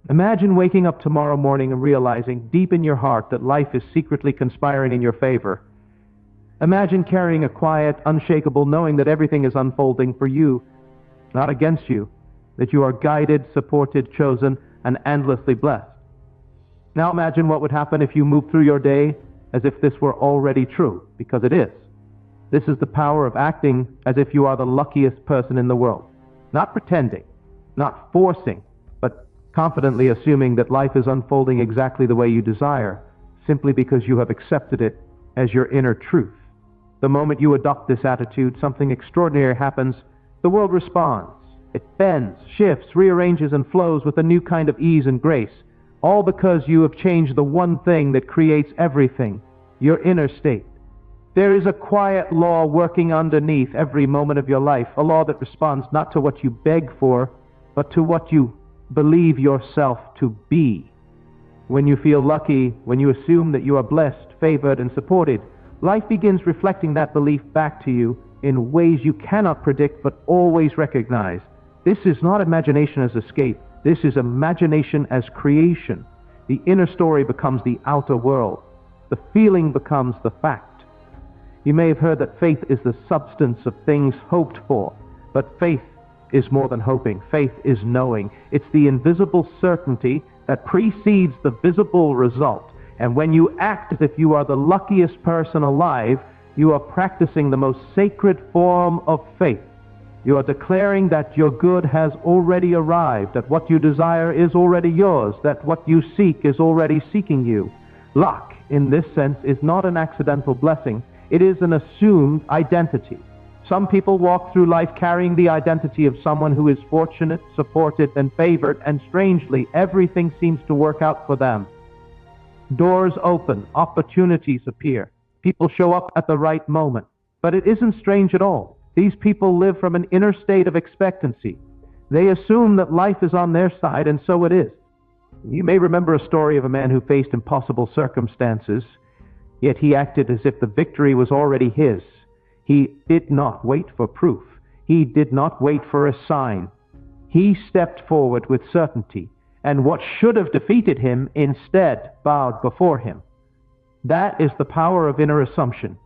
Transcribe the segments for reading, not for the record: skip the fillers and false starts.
Imagine waking up tomorrow morning and realizing deep in your heart that life is secretly conspiring in your favor. Imagine carrying a quiet, unshakable knowing that everything is unfolding for you, not against you, that you are guided, supported, chosen, and endlessly blessed. Now imagine what would happen if you moved through your day as if this were already true, because it is. This is the power of acting as if you are the luckiest person in the world. Not pretending, not forcing, but confidently assuming that life is unfolding exactly the way you desire, simply because you have accepted it as your inner truth. The moment you adopt this attitude, something extraordinary happens. The world responds. It bends, shifts, rearranges, and flows with a new kind of ease and grace, all because you have changed the one thing that creates everything, your inner state. There is a quiet law working underneath every moment of your life, a law that responds not to what you beg for, but to what you believe yourself to be. When you feel lucky, when you assume that you are blessed, favored, and supported, life begins reflecting that belief back to you in ways you cannot predict but always recognize. This is not imagination as escape. This is imagination as creation. The inner story becomes the outer world. The feeling becomes the fact. You may have heard that faith is the substance of things hoped for, but faith is more than hoping. Faith is knowing. It's the invisible certainty that precedes the visible result. And when you act as if you are the luckiest person alive, you are practicing the most sacred form of faith. You are declaring that your good has already arrived, that what you desire is already yours, that what you seek is already seeking you. Luck, in this sense, is not an accidental blessing. It is an assumed identity. Some people walk through life carrying the identity of someone who is fortunate, supported, and favored, and strangely, everything seems to work out for them. Doors open, opportunities appear. People show up at the right moment. But it isn't strange at all. These people live from an inner state of expectancy. They assume that life is on their side, and so it is. You may remember a story of a man who faced impossible circumstances, yet he acted as if the victory was already his. He did not wait for proof. He did not wait for a sign. He stepped forward with certainty, and what should have defeated him instead bowed before him. That is the power of inner assumption.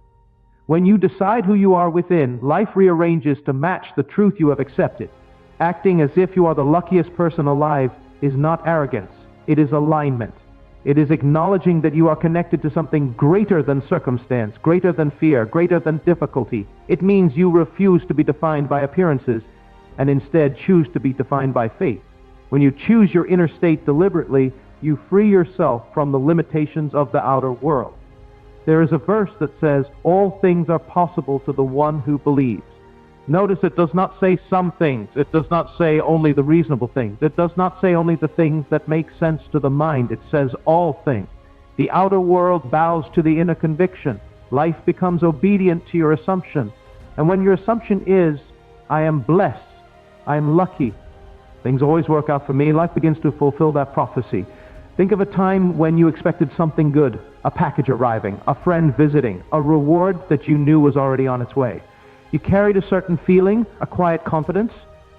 When you decide who you are within, life rearranges to match the truth you have accepted. Acting as if you are the luckiest person alive is not arrogance. It is alignment. It is acknowledging that you are connected to something greater than circumstance, greater than fear, greater than difficulty. It means you refuse to be defined by appearances and instead choose to be defined by faith. When you choose your inner state deliberately, you free yourself from the limitations of the outer world. There is a verse that says, "All things are possible to the one who believes." Notice it does not say some things. It does not say only the reasonable things. It does not say only the things that make sense to the mind. It says all things. The outer world bows to the inner conviction. Life becomes obedient to your assumption. And when your assumption is, "I am blessed, I am lucky, things always work out for me," life begins to fulfill that prophecy. Think of a time when you expected something good, a package arriving, a friend visiting, a reward that you knew was already on its way. You carried a certain feeling, a quiet confidence.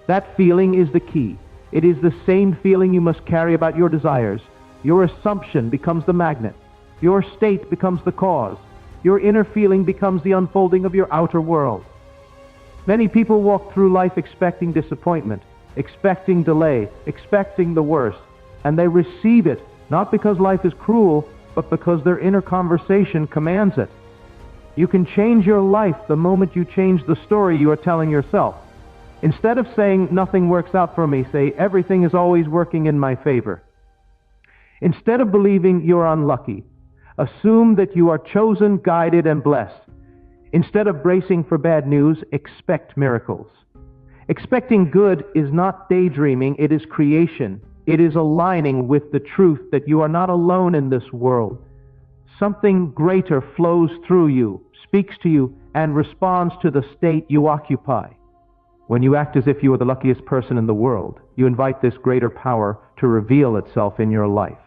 That feeling is the key. It is the same feeling you must carry about your desires. Your assumption becomes the magnet. Your state becomes the cause. Your inner feeling becomes the unfolding of your outer world. Many people walk through life expecting disappointment, expecting delay, expecting the worst, and they receive it not because life is cruel, but because their inner conversation commands it. You can change your life the moment you change the story you are telling yourself. Instead of saying, "Nothing works out for me," say, "Everything is always working in my favor." Instead of believing you're unlucky, assume that you are chosen, guided, and blessed. Instead of bracing for bad news, expect miracles. Expecting good is not daydreaming, it is creation. It is aligning with the truth that you are not alone in this world. Something greater flows through you, speaks to you, and responds to the state you occupy. When you act as if you are the luckiest person in the world, you invite this greater power to reveal itself in your life.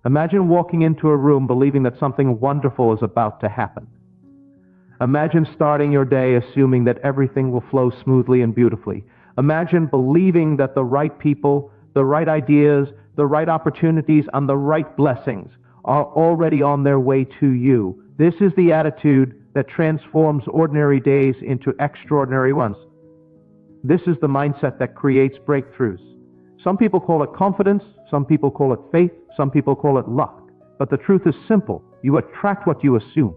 Imagine walking into a room believing that something wonderful is about to happen. Imagine starting your day assuming that everything will flow smoothly and beautifully. Imagine believing that the right people, the right ideas, The right opportunities and the right blessings are already on their way to you. This is the attitude that transforms ordinary days into extraordinary ones. This is the mindset that creates breakthroughs. Some people call it confidence, some people call it faith, some people call it luck. But the truth is simple. You attract what you assume.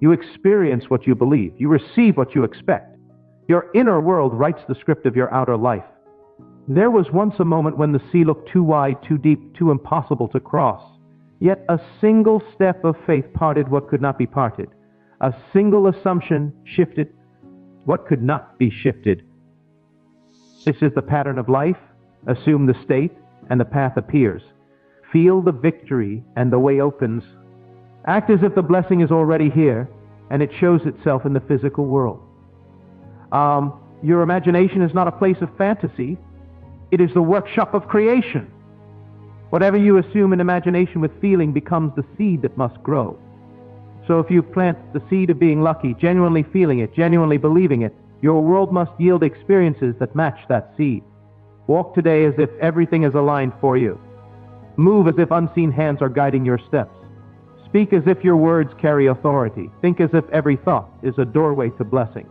You experience what you believe. You receive what you expect. Your inner world writes the script of your outer life. There was once a moment when the sea looked too wide, too deep, too impossible to cross. Yet a single step of faith parted what could not be parted. A single assumption shifted what could not be shifted. This is the pattern of life. Assume the state, and the path appears. Feel the victory, and the way opens. Act as if the blessing is already here, and it shows itself in the physical world. Your imagination is not a place of fantasy. It is the workshop of creation. Whatever you assume in imagination with feeling becomes the seed that must grow. So if you plant the seed of being lucky, genuinely feeling it, genuinely believing it, your world must yield experiences that match that seed. Walk today as if everything is aligned for you. Move as if unseen hands are guiding your steps. Speak as if your words carry authority. Think as if every thought is a doorway to blessing.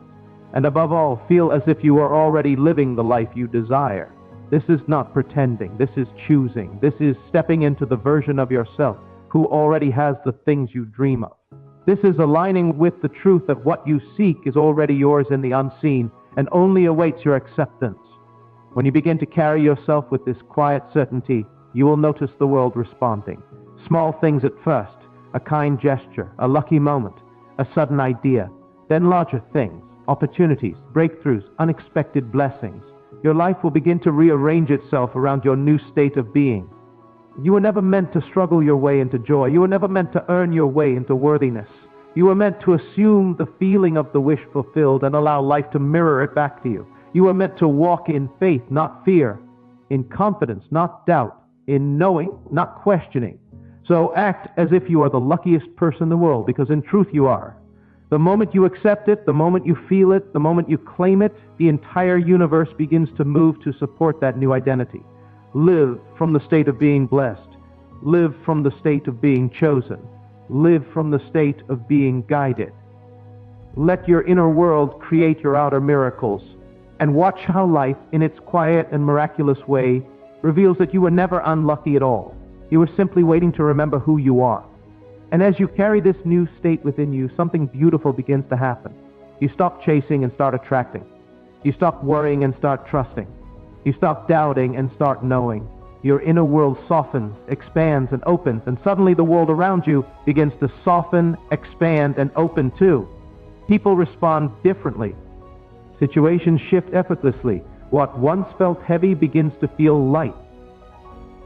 And above all, feel as if you are already living the life you desire. This is not pretending. This is choosing. This is stepping into the version of yourself who already has the things you dream of. This is aligning with the truth that what you seek is already yours in the unseen and only awaits your acceptance. When you begin to carry yourself with this quiet certainty, you will notice the world responding. Small things at first, a kind gesture, a lucky moment, a sudden idea, then larger things, opportunities, breakthroughs, unexpected blessings. Your life will begin to rearrange itself around your new state of being. You were never meant to struggle your way into joy. You were never meant to earn your way into worthiness. You were meant to assume the feeling of the wish fulfilled and allow life to mirror it back to you. You were meant to walk in faith, not fear, in confidence, not doubt, in knowing, not questioning. So act as if you are the luckiest person in the world, because in truth you are. The moment you accept it, the moment you feel it, the moment you claim it, the entire universe begins to move to support that new identity. Live from the state of being blessed. Live from the state of being chosen. Live from the state of being guided. Let your inner world create your outer miracles, and watch how life, in its quiet and miraculous way, reveals that you were never unlucky at all. You were simply waiting to remember who you are. And as you carry this new state within you, something beautiful begins to happen. You stop chasing and start attracting. You stop worrying and start trusting. You stop doubting and start knowing. Your inner world softens, expands, and opens, and suddenly the world around you begins to soften, expand, and open too. People respond differently. Situations shift effortlessly. What once felt heavy begins to feel light.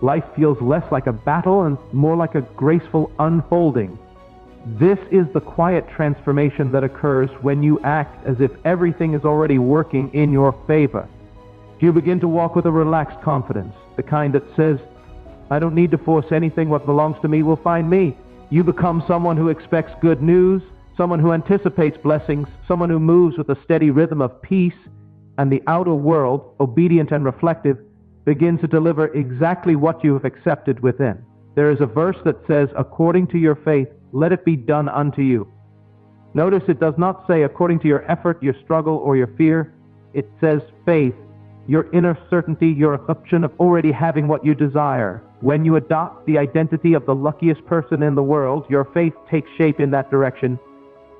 Life feels less like a battle and more like a graceful unfolding. This is the quiet transformation that occurs when you act as if everything is already working in your favor. You begin to walk with a relaxed confidence, the kind that says, I don't need to force anything. What belongs to me will find me. You become someone who expects good news, someone who anticipates blessings, someone who moves with a steady rhythm of peace, and the outer world, obedient and reflective, begins to deliver exactly what you have accepted within. There is a verse that says, according to your faith, let it be done unto you. Notice it does not say according to your effort, your struggle, or your fear. It says faith, your inner certainty, your assumption of already having what you desire. When you adopt the identity of the luckiest person in the world, your faith takes shape in that direction.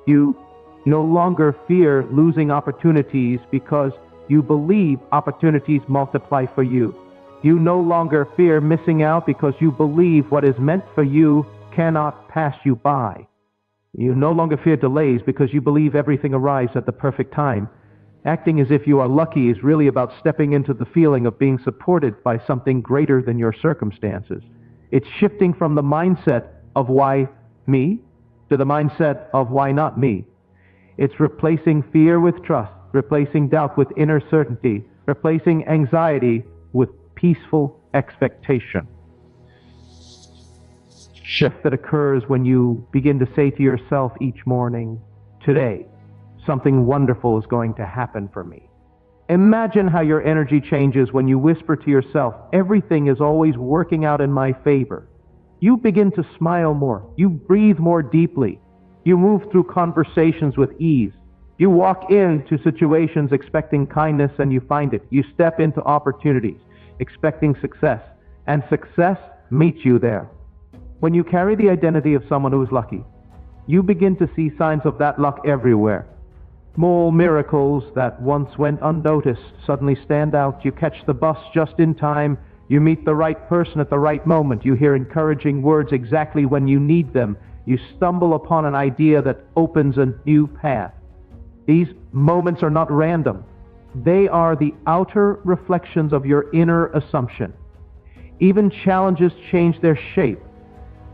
You no longer fear losing opportunities because you believe opportunities multiply for you. You no longer fear missing out because you believe what is meant for you cannot pass you by. You no longer fear delays because you believe everything arrives at the perfect time. Acting as if you are lucky is really about stepping into the feeling of being supported by something greater than your circumstances. It's shifting from the mindset of why me to the mindset of why not me. It's replacing fear with trust, replacing doubt with inner certainty, replacing anxiety with peaceful expectation. Shift that occurs when you begin to say to yourself each morning, today, something wonderful is going to happen for me. Imagine how your energy changes when you whisper to yourself, "Everything is always working out in my favor." You begin to smile more. You breathe more deeply. You move through conversations with ease. You walk into situations expecting kindness and you find it. You step into opportunities expecting success, and success meets you there. When you carry the identity of someone who is lucky, you begin to see signs of that luck everywhere. Small miracles that once went unnoticed suddenly stand out. You catch the bus just in time. You meet the right person at the right moment. You hear encouraging words exactly when you need them. You stumble upon an idea that opens a new path. These moments are not random. They are the outer reflections of your inner assumption. Even challenges change their shape.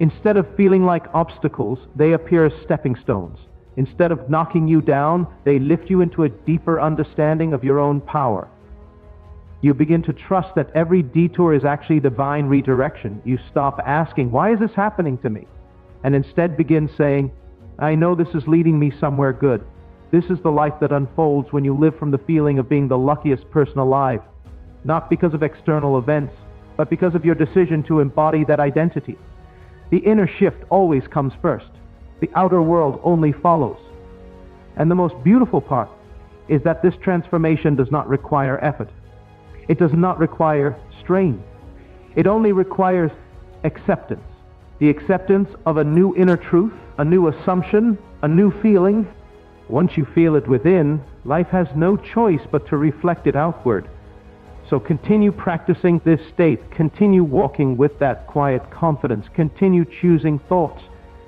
Instead of feeling like obstacles, they appear as stepping stones. Instead of knocking you down, they lift you into a deeper understanding of your own power. You begin to trust that every detour is actually divine redirection. You stop asking, "Why is this happening to me?" and instead begin saying, "I know this is leading me somewhere good." This is the life that unfolds when you live from the feeling of being the luckiest person alive, not because of external events, but because of your decision to embody that identity. The inner shift always comes first. The outer world only follows. And the most beautiful part is that this transformation does not require effort. It does not require strain. It only requires acceptance. The acceptance of a new inner truth, a new assumption, a new feeling. Once you feel it within, life has no choice but to reflect it outward. So continue practicing this state. Continue walking with that quiet confidence. Continue choosing thoughts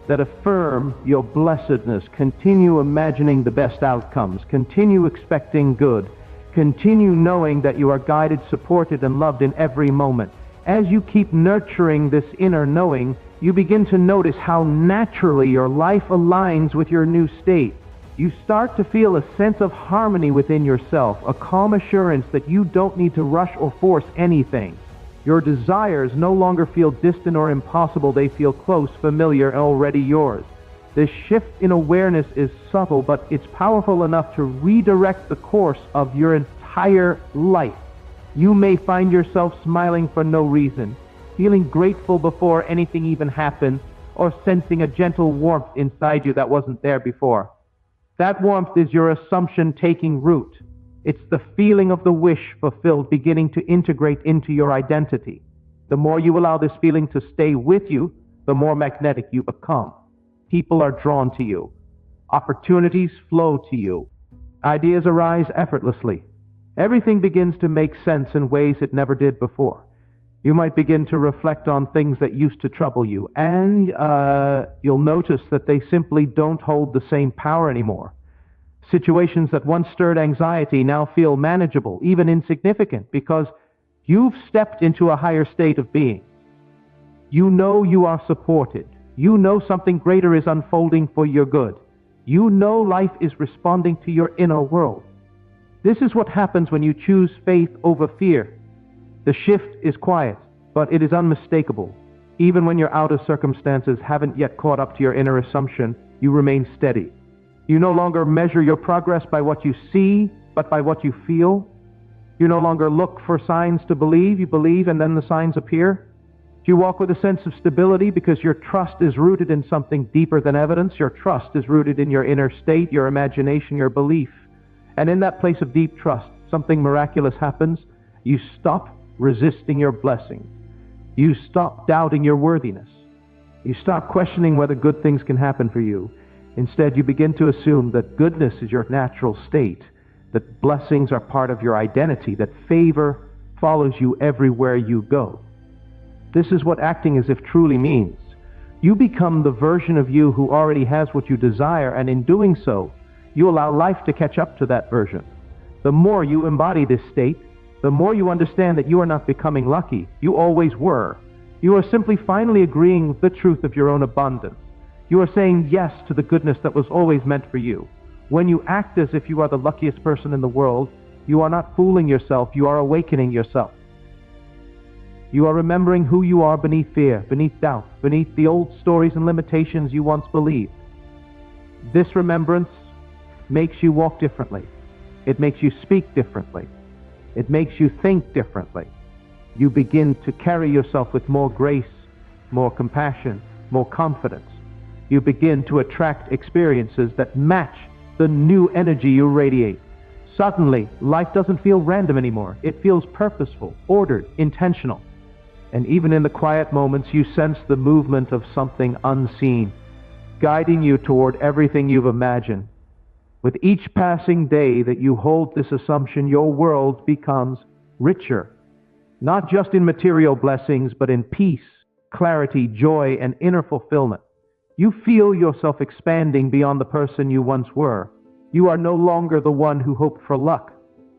that affirm your blessedness. Continue imagining the best outcomes. Continue expecting good. Continue knowing that you are guided, supported, and loved in every moment. As you keep nurturing this inner knowing, you begin to notice how naturally your life aligns with your new state. You start to feel a sense of harmony within yourself, a calm assurance that you don't need to rush or force anything. Your desires no longer feel distant or impossible. They feel close, familiar, and already yours. This shift in awareness is subtle, but it's powerful enough to redirect the course of your entire life. You may find yourself smiling for no reason, feeling grateful before anything even happens, or sensing a gentle warmth inside you that wasn't there before. That warmth is your assumption taking root. It's the feeling of the wish fulfilled beginning to integrate into your identity. The more you allow this feeling to stay with you, the more magnetic you become. People are drawn to you. Opportunities flow to you. Ideas arise effortlessly. Everything begins to make sense in ways it never did before. You might begin to reflect on things that used to trouble you, and you'll notice that they simply don't hold the same power anymore. Situations that once stirred anxiety now feel manageable, even insignificant, because you've stepped into a higher state of being. You know you are supported. You know something greater is unfolding for your good. You know life is responding to your inner world. This is what happens when you choose faith over fear. The shift is quiet, but it is unmistakable. Even when your outer circumstances haven't yet caught up to your inner assumption, you remain steady. You no longer measure your progress by what you see, but by what you feel. You no longer look for signs to believe. You believe and then the signs appear. You walk with a sense of stability because your trust is rooted in something deeper than evidence. Your trust is rooted in your inner state, your imagination, your belief. And in that place of deep trust, something miraculous happens. You stop resisting your blessings. You stop doubting your worthiness. You stop questioning whether good things can happen for you. Instead, you begin to assume that goodness is your natural state, that blessings are part of your identity, that favor follows you everywhere you go. This is what acting as if truly means. You become the version of you who already has what you desire, and in doing so, you allow life to catch up to that version. The more you embody this state, the more you understand that you are not becoming lucky. You always were. You are simply finally agreeing with the truth of your own abundance. You are saying yes to the goodness that was always meant for you. When you act as if you are the luckiest person in the world, you are not fooling yourself, you are awakening yourself. You are remembering who you are beneath fear, beneath doubt, beneath the old stories and limitations you once believed. This remembrance makes you walk differently. It makes you speak differently. It makes you think differently. You begin to carry yourself with more grace, more compassion, more confidence. You begin to attract experiences that match the new energy you radiate. Suddenly, life doesn't feel random anymore. It feels purposeful, ordered, intentional. And even in the quiet moments, you sense the movement of something unseen, guiding you toward everything you've imagined. With each passing day that you hold this assumption, your world becomes richer, not just in material blessings, but in peace, clarity, joy, and inner fulfillment. You feel yourself expanding beyond the person you once were. You are no longer the one who hoped for luck.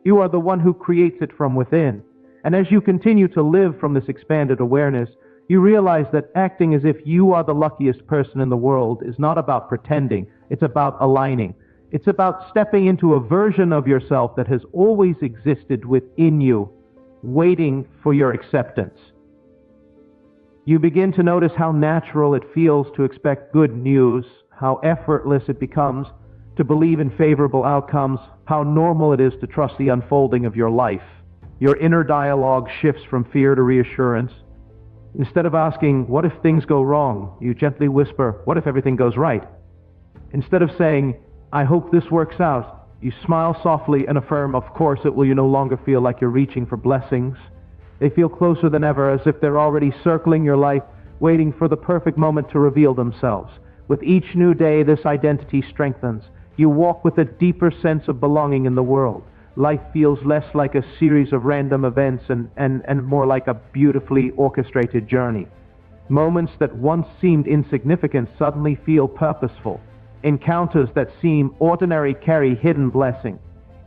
You are the one who creates it from within. And as you continue to live from this expanded awareness, you realize that acting as if you are the luckiest person in the world is not about pretending. It's about aligning. It's about stepping into a version of yourself that has always existed within you, waiting for your acceptance. You begin to notice how natural it feels to expect good news, how effortless it becomes to believe in favorable outcomes, how normal it is to trust the unfolding of your life. Your inner dialogue shifts from fear to reassurance. Instead of asking, "What if things go wrong?" you gently whisper, "What if everything goes right?" Instead of saying, "I hope this works out," you smile softly and affirm, "Of course it will." You no longer feel like you're reaching for blessings. They feel closer than ever, as if they're already circling your life, waiting for the perfect moment to reveal themselves. With each new day, this identity strengthens. You walk with a deeper sense of belonging in the world. Life feels less like a series of random events and more like a beautifully orchestrated journey. Moments that once seemed insignificant suddenly feel purposeful. Encounters that seem ordinary carry hidden blessing.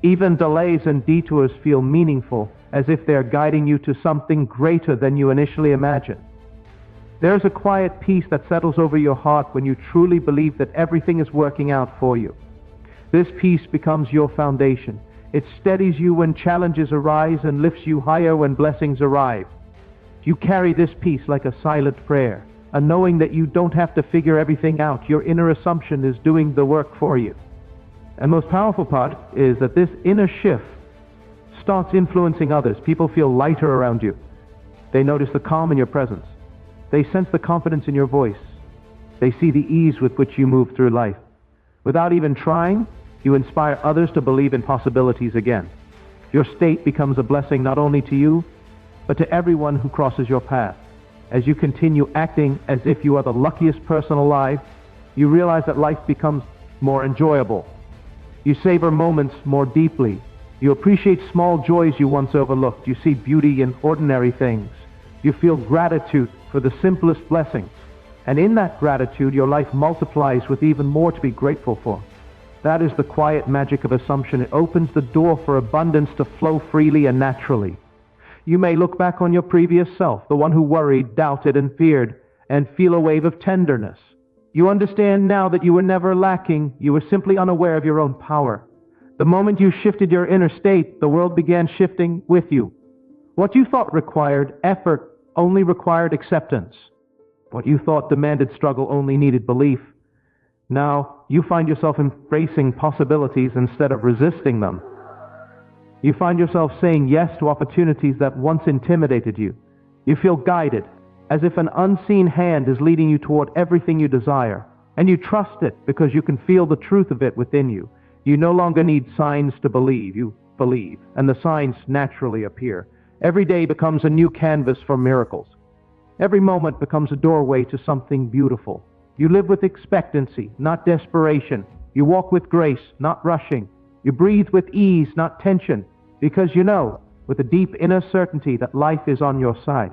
Even delays and detours feel meaningful, as if they're guiding you to something greater than you initially imagined. There's a quiet peace that settles over your heart when you truly believe that everything is working out for you. This peace becomes your foundation. It steadies you when challenges arise and lifts you higher when blessings arrive. You carry this peace like a silent prayer, a knowing that you don't have to figure everything out. Your inner assumption is doing the work for you. And most powerful part is that this inner shift starts influencing others. People feel lighter around you. They notice the calm in your presence. They sense the confidence in your voice. They see the ease with which you move through life. Without even trying, you inspire others to believe in possibilities again. Your state becomes a blessing not only to you, but to everyone who crosses your path. As you continue acting as if you are the luckiest person alive, you realize that life becomes more enjoyable. You savor moments more deeply. You appreciate small joys you once overlooked. You see beauty in ordinary things. You feel gratitude for the simplest blessings. And in that gratitude, your life multiplies with even more to be grateful for. That is the quiet magic of assumption. It opens the door for abundance to flow freely and naturally. You may look back on your previous self, the one who worried, doubted, and feared, and feel a wave of tenderness. You understand now that you were never lacking. You were simply unaware of your own power. The moment you shifted your inner state, the world began shifting with you. What you thought required effort only required acceptance. What you thought demanded struggle only needed belief. Now, you find yourself embracing possibilities instead of resisting them. You find yourself saying yes to opportunities that once intimidated you. You feel guided, as if an unseen hand is leading you toward everything you desire. And you trust it because you can feel the truth of it within you. You no longer need signs to believe. You believe, and the signs naturally appear. Every day becomes a new canvas for miracles. Every moment becomes a doorway to something beautiful. You live with expectancy, not desperation. You walk with grace, not rushing. You breathe with ease, not tension, because you know, with a deep inner certainty, that life is on your side,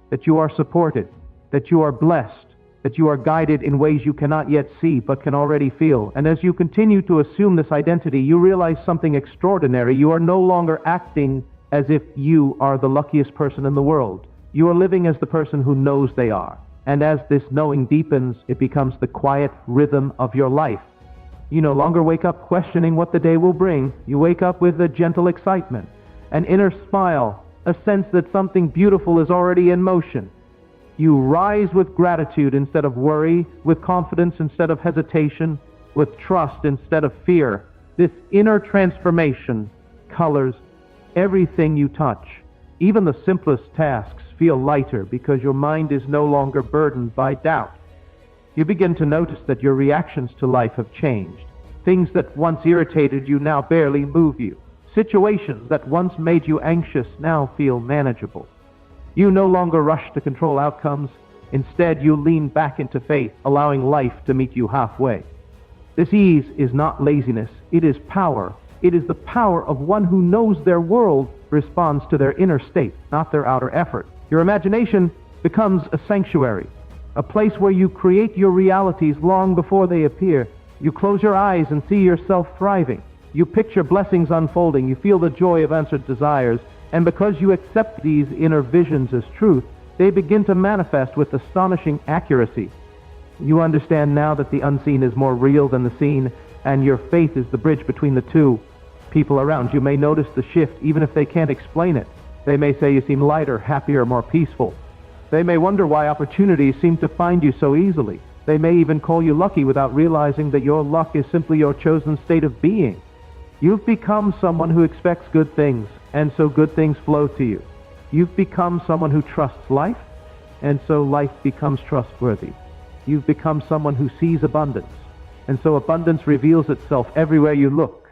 that you are supported, that you are blessed, that you are guided in ways you cannot yet see but can already feel. And as you continue to assume this identity, you realize something extraordinary. You are no longer acting as if you are the luckiest person in the world. You are living as the person who knows they are. And as this knowing deepens, it becomes the quiet rhythm of your life. You no longer wake up questioning what the day will bring. You wake up with a gentle excitement, an inner smile, a sense that something beautiful is already in motion. You rise with gratitude instead of worry, with confidence instead of hesitation, with trust instead of fear. This inner transformation colors Everything you touch, even the simplest tasks, feel lighter because your mind is no longer burdened by doubt. You begin to notice that your reactions to life have changed. Things that once irritated you now barely move you. Situations that once made you anxious now feel manageable. You no longer rush to control outcomes. Instead, you lean back into faith, allowing life to meet you halfway. This ease is not laziness, it is power. It is the power of one who knows their world responds to their inner state, not their outer effort. Your imagination becomes a sanctuary, a place where you create your realities long before they appear. You close your eyes and see yourself thriving. You picture blessings unfolding. You feel the joy of answered desires. And because you accept these inner visions as truth, they begin to manifest with astonishing accuracy. You understand now that the unseen is more real than the seen, and your faith is the bridge between the two. People around you may notice the shift even if they can't explain it. They may say you seem lighter, happier, more peaceful. They may wonder why opportunities seem to find you so easily. They may even call you lucky without realizing that your luck is simply your chosen state of being. You've become someone who expects good things, and so good things flow to you. You've become someone who trusts life, and so life becomes trustworthy. You've become someone who sees abundance, and so abundance reveals itself everywhere you look.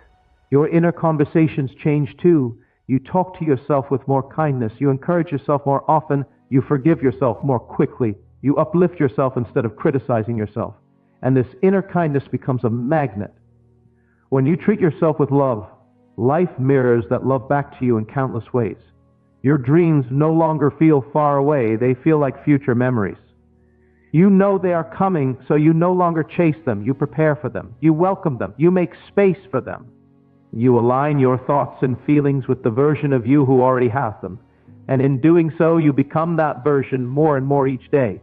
Your inner conversations change too. You talk to yourself with more kindness. You encourage yourself more often. You forgive yourself more quickly. You uplift yourself instead of criticizing yourself. And this inner kindness becomes a magnet. When you treat yourself with love, life mirrors that love back to you in countless ways. Your dreams no longer feel far away. They feel like future memories. You know they are coming, so you no longer chase them. You prepare for them. You welcome them. You make space for them. You align your thoughts and feelings with the version of you who already has them. And in doing so, you become that version more and more each day.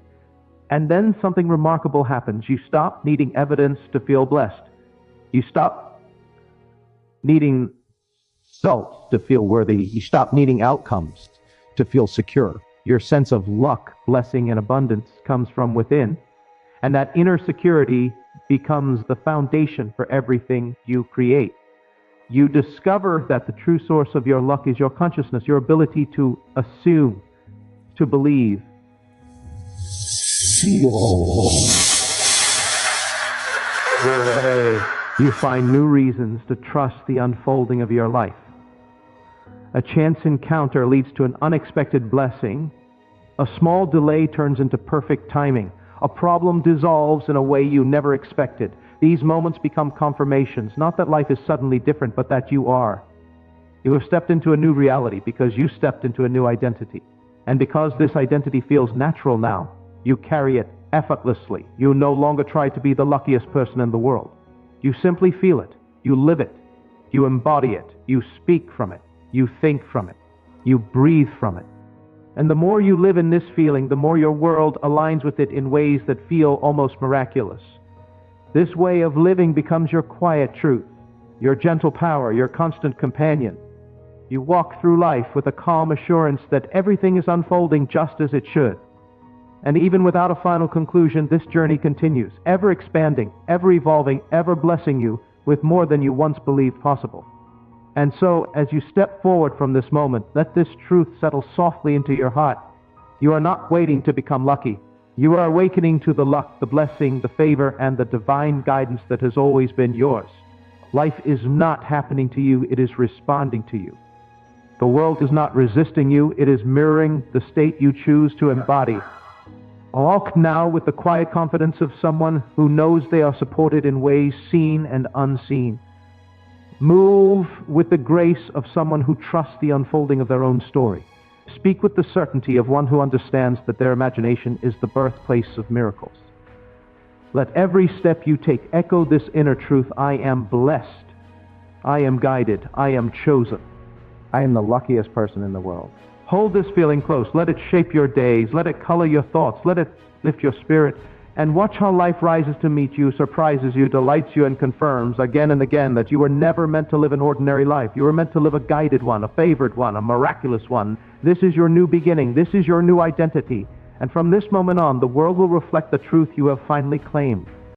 And then something remarkable happens. You stop needing evidence to feel blessed. You stop needing results to feel worthy. You stop needing outcomes to feel secure. Your sense of luck, blessing, and abundance comes from within. And that inner security becomes the foundation for everything you create. You discover that the true source of your luck is your consciousness, your ability to assume, to believe. You find new reasons to trust the unfolding of your life. A chance encounter leads to an unexpected blessing. A small delay turns into perfect timing. A problem dissolves in a way you never expected. These moments become confirmations, not that life is suddenly different, but that you are. You have stepped into a new reality because you stepped into a new identity. And because this identity feels natural now, you carry it effortlessly. You no longer try to be the luckiest person in the world. You simply feel it. You live it. You embody it. You speak from it. You think from it. You breathe from it. And the more you live in this feeling, the more your world aligns with it in ways that feel almost miraculous. This way of living becomes your quiet truth, your gentle power, your constant companion. You walk through life with a calm assurance that everything is unfolding just as it should. And even without a final conclusion, this journey continues, ever expanding, ever evolving, ever blessing you with more than you once believed possible. And so, as you step forward from this moment, let this truth settle softly into your heart. You are not waiting to become lucky. You are awakening to the luck, the blessing, the favor, and the divine guidance that has always been yours. Life is not happening to you, it is responding to you. The world is not resisting you, it is mirroring the state you choose to embody. Walk now with the quiet confidence of someone who knows they are supported in ways seen and unseen. Move with the grace of someone who trusts the unfolding of their own story. Speak with the certainty of one who understands that their imagination is the birthplace of miracles. Let every step you take echo this inner truth: I am blessed, I am guided, I am chosen, I am the luckiest person in the world. Hold this feeling close. Let it shape your days. Let it color your thoughts. Let it lift your spirit. And watch how life rises to meet you, surprises you, delights you, and confirms again and again that you were never meant to live an ordinary life. You were meant to live a guided one, a favored one, a miraculous one. This is your new beginning. This is your new identity. And from this moment on, the world will reflect the truth you have finally claimed.